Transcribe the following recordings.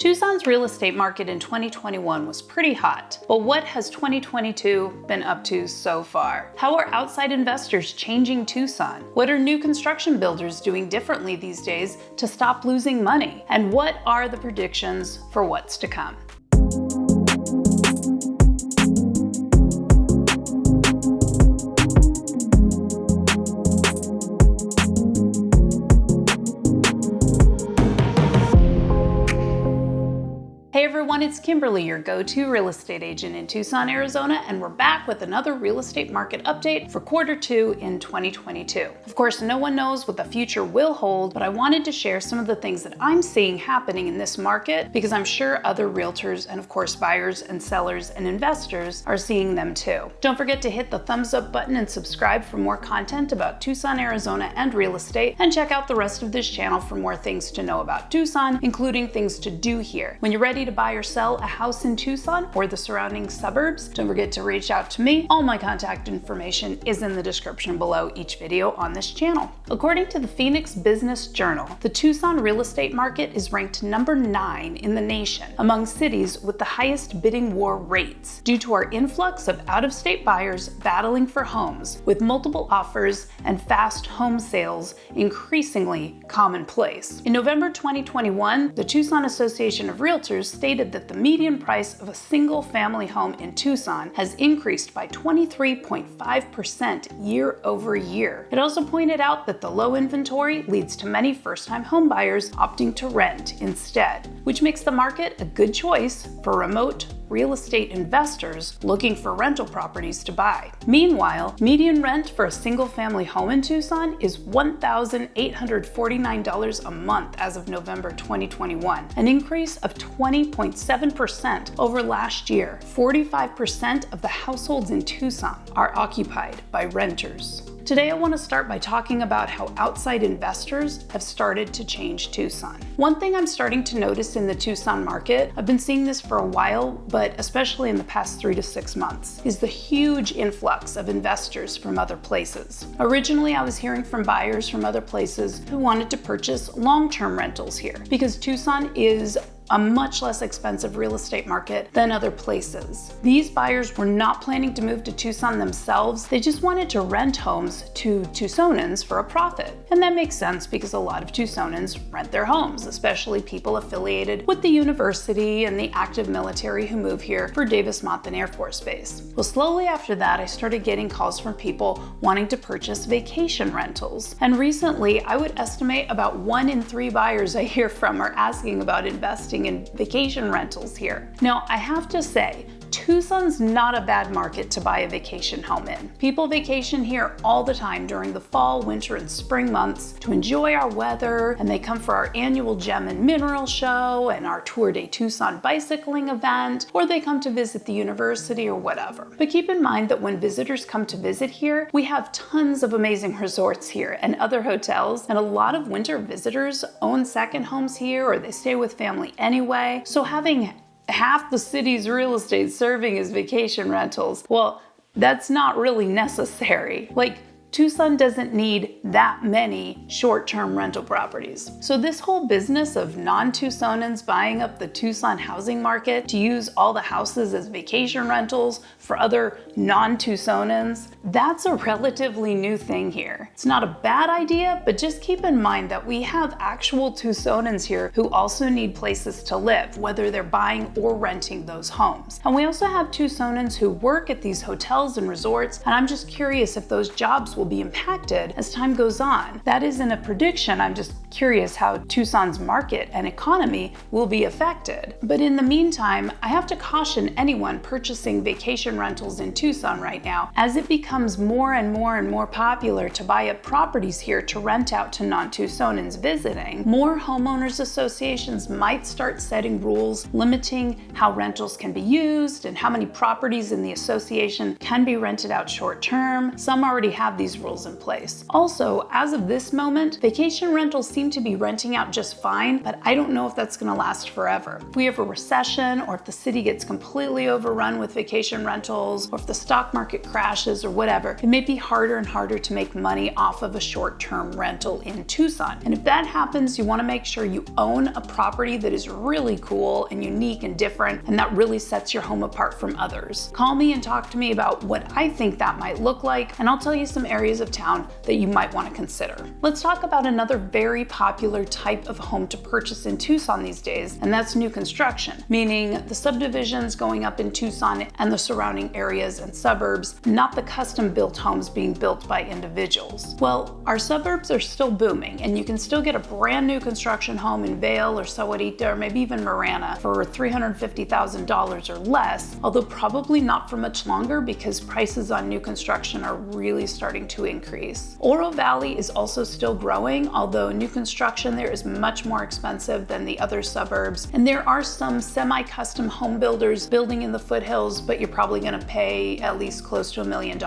Tucson's real estate market in 2021 was pretty hot, but what has 2022 been up to so far? How are outside investors changing Tucson? What are new construction builders doing differently these days to stop losing money? And what are the predictions for what's to come? Hey everyone, it's Kimberly, your go-to real estate agent in Tucson, Arizona, and we're back with another real estate market update for Q2 in 2022. Of course, no one knows what the future will hold, but I wanted to share some of the things that I'm seeing happening in this market because I'm sure other realtors and of course buyers and sellers and investors are seeing them too. Don't forget to hit the thumbs up button and subscribe for more content about Tucson, Arizona and real estate, and check out the rest of this channel for more things to know about Tucson, including things to do here. When you're ready to buy or sell a house in Tucson or the surrounding suburbs, don't forget to reach out to me. All my contact information is in the description below each video on this channel. According to the Phoenix Business Journal, the Tucson real estate market is ranked number 9 in the nation among cities with the highest bidding war rates due to our influx of out-of-state buyers battling for homes, with multiple offers and fast home sales increasingly commonplace. In November 2021, the Tucson Association of Realtors stated that the median price of a single family home in Tucson has increased by 23.5% year over year. It also pointed out that the low inventory leads to many first-time home buyers opting to rent instead, which makes the market a good choice for remote real estate investors looking for rental properties to buy. Meanwhile, median rent for a single family home in Tucson is $1,849 a month as of November 2021, an increase of 20.7% over last year. 45% of the households in Tucson are occupied by renters. Today, I want to start by talking about how outside investors have started to change Tucson. One thing I'm starting to notice in the Tucson market, I've been seeing this for a while, but especially in the past 3 to 6 months, is the huge influx of investors from other places. Originally, I was hearing from buyers from other places who wanted to purchase long-term rentals here because Tucson is a much less expensive real estate market than other places. These buyers were not planning to move to Tucson themselves. They just wanted to rent homes to Tucsonans for a profit. And that makes sense because a lot of Tucsonans rent their homes, especially people affiliated with the university and the active military who move here for Davis-Monthan Air Force Base. Well, slowly after that, I started getting calls from people wanting to purchase vacation rentals. And recently, I would estimate about 1 in 3 buyers I hear from are asking about investing in vacation rentals here. Now, I have to say, Tucson's not a bad market to buy a vacation home in. People vacation here all the time during the fall, winter, and spring months to enjoy our weather, and they come for our annual Gem and Mineral Show and our Tour de Tucson bicycling event, or they come to visit the university or whatever. But keep in mind that when visitors come to visit here, we have tons of amazing resorts here and other hotels, and a lot of winter visitors own second homes here or they stay with family anyway. So having half the city's real estate serving as vacation rentals, well, that's not really necessary. Like, Tucson doesn't need that many short-term rental properties. So this whole business of non-Tucsonans buying up the Tucson housing market to use all the houses as vacation rentals for other non-Tucsonans, that's a relatively new thing here. It's not a bad idea, but just keep in mind that we have actual Tucsonans here who also need places to live, whether they're buying or renting those homes. And we also have Tucsonans who work at these hotels and resorts, and I'm just curious if those jobs will be impacted as time goes on. That isn't a prediction, I'm just curious how Tucson's market and economy will be affected. But in the meantime, I have to caution anyone purchasing vacation rentals in Tucson right now, as it becomes more and more popular to buy up properties here to rent out to non-Tucsonans visiting. More homeowners associations might start setting rules limiting how rentals can be used and how many properties in the association can be rented out short term. Some already have these these rules in place. Also, as of this moment, vacation rentals seem to be renting out just fine, but I don't know if that's going to last forever. If we have a recession, or if the city gets completely overrun with vacation rentals, or if the stock market crashes or whatever, it may be harder and harder to make money off of a short-term rental in Tucson. And if that happens, you want to make sure you own a property that is really cool and unique and different, and that really sets your home apart from others. Call me and talk to me about what I think that might look like, and I'll tell you some areas of town that you might want to consider. Let's talk about another very popular type of home to purchase in Tucson these days, and that's new construction, meaning the subdivisions going up in Tucson and the surrounding areas and suburbs, not the custom-built homes being built by individuals. Well, our suburbs are still booming, and you can still get a brand new construction home in Vail or Sahuarita or maybe even Marana for $350,000 or less, although probably not for much longer because prices on new construction are really starting to increase. Oro Valley is also still growing, although new construction there is much more expensive than the other suburbs, and there are some semi-custom home builders building in the foothills, but you're probably going to pay at least close to $1 million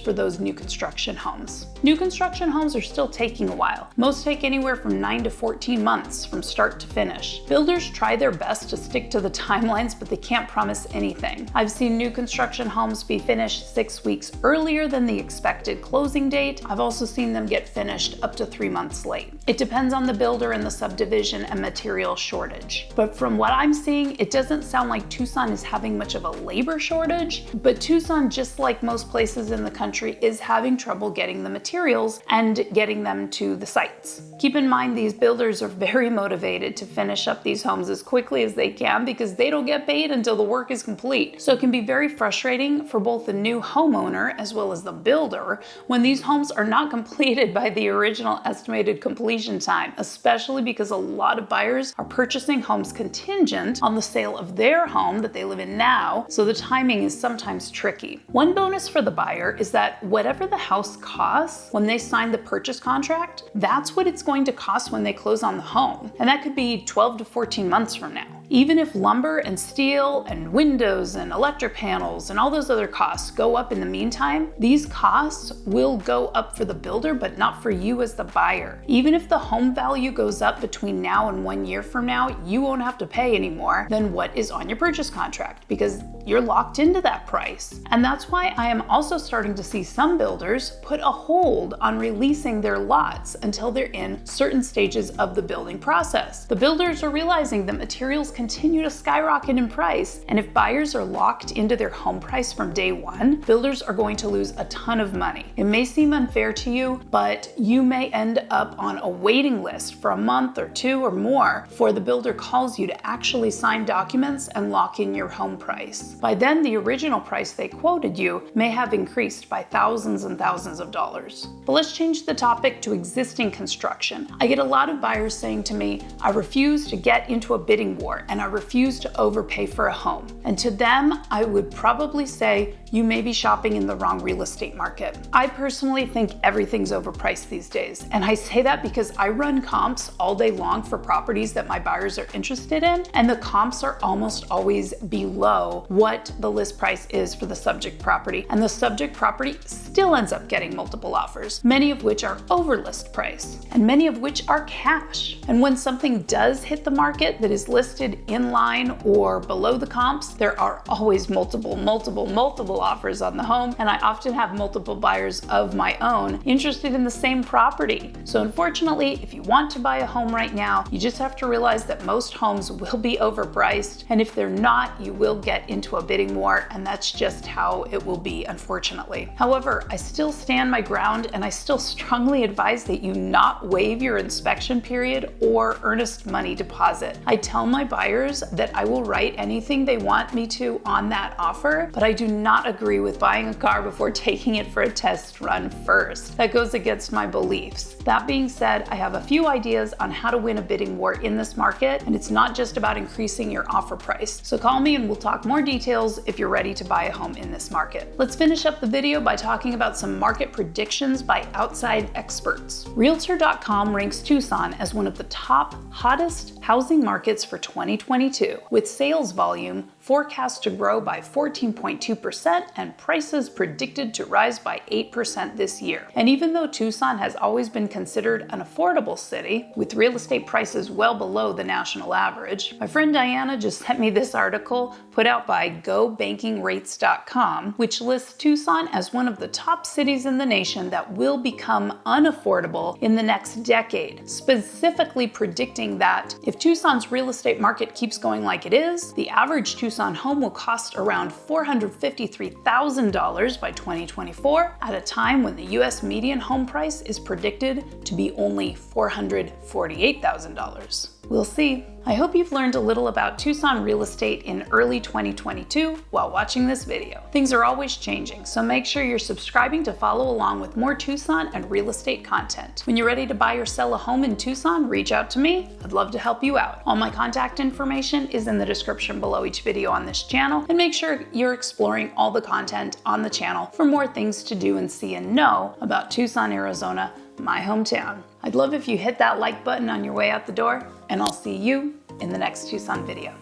for those new construction homes. New construction homes are still taking a while. Most take anywhere from 9 to 14 months from start to finish. Builders try their best to stick to the timelines, but they can't promise anything. I've seen new construction homes be finished 6 weeks earlier than the expected closing date. I've also seen them get finished up to 3 months late. It depends on the builder and the subdivision and material shortage. But from what I'm seeing, it doesn't sound like Tucson is having much of a labor shortage, but Tucson, just like most places in the country, is having trouble getting the materials and getting them to the sites. Keep in mind, these builders are very motivated to finish up these homes as quickly as they can because they don't get paid until the work is complete. So it can be very frustrating for both the new homeowner as well as the builder when these homes are not completed by the original estimated completion time, especially because a lot of buyers are purchasing homes contingent on the sale of their home that they live in now, so the timing is sometimes tricky. One bonus for the buyer is that whatever the house costs when they sign the purchase contract, that's what it's going to cost when they close on the home. And that could be 12 to 14 months from now. Even if lumber and steel and windows and electric panels and all those other costs go up in the meantime, these costs will go up for the builder, but not for you as the buyer. Even if the home value goes up between now and 1 year from now, you won't have to pay any more than what is on your purchase contract because you're locked into that price. And that's why I am also starting to see some builders put a hold on releasing their lots until they're in certain stages of the building process. The builders are realizing that materials continue to skyrocket in price, and if buyers are locked into their home price from day one, builders are going to lose a ton of money. It may seem unfair to you, but you may end up on a waiting list for a month or two or more before the builder calls you to actually sign documents and lock in your home price. By then, the original price they quoted you may have increased by thousands and thousands of dollars. But let's change the topic to existing construction. I get a lot of buyers saying to me, I refuse to get into a bidding war and I refuse to overpay for a home. And to them, I would probably say, you may be shopping in the wrong real estate market. I personally think everything's overpriced these days. And I say that because I run comps all day long for properties that my buyers are interested in. And the comps are almost always below what the list price is for the subject property. And the subject property still ends up getting multiple offers, many of which are over list price and many of which are cash. And when something does hit the market that is listed in line or below the comps, there are always multiple offers on the home, and I often have multiple buyers of my own interested in the same property. So unfortunately, if you want to buy a home right now, you just have to realize that most homes will be overpriced, and if they're not, you will get into a bidding war, and that's just how it will be, unfortunately. However, I still stand my ground, and I still strongly advise that you not waive your inspection period or earnest money deposit. I tell my buyers that I will write anything they want me to on that offer, but I do not agree with buying a car before taking it for a test run first. That goes against my beliefs. That being said, I have a few ideas on how to win a bidding war in this market, and it's not just about increasing your offer price. So call me and we'll talk more details if you're ready to buy a home in this market. Let's finish up the video by talking about some market predictions by outside experts. Realtor.com ranks Tucson as one of the top hottest housing markets for 2020. 2022, with sales volume forecast to grow by 14.2% and prices predicted to rise by 8% this year. And even though Tucson has always been considered an affordable city, with real estate prices well below the national average, my friend Diana just sent me this article put out by GoBankingRates.com, which lists Tucson as one of the top cities in the nation that will become unaffordable in the next decade, specifically predicting that if Tucson's real estate market keeps going like it is, the average Tucson home will cost around $453,000 by 2024, at a time when the US median home price is predicted to be only $448,000. We'll see. I hope you've learned a little about Tucson real estate in early 2022 while watching this video. Things are always changing, so make sure you're subscribing to follow along with more Tucson and real estate content. When you're ready to buy or sell a home in Tucson, reach out to me. I'd love to help you out. All my contact information is in the description below each video on this channel, and make sure you're exploring all the content on the channel for more things to do and see and know about Tucson, Arizona, my hometown. I'd love if you hit that like button on your way out the door, and I'll see you in the next Tucson video.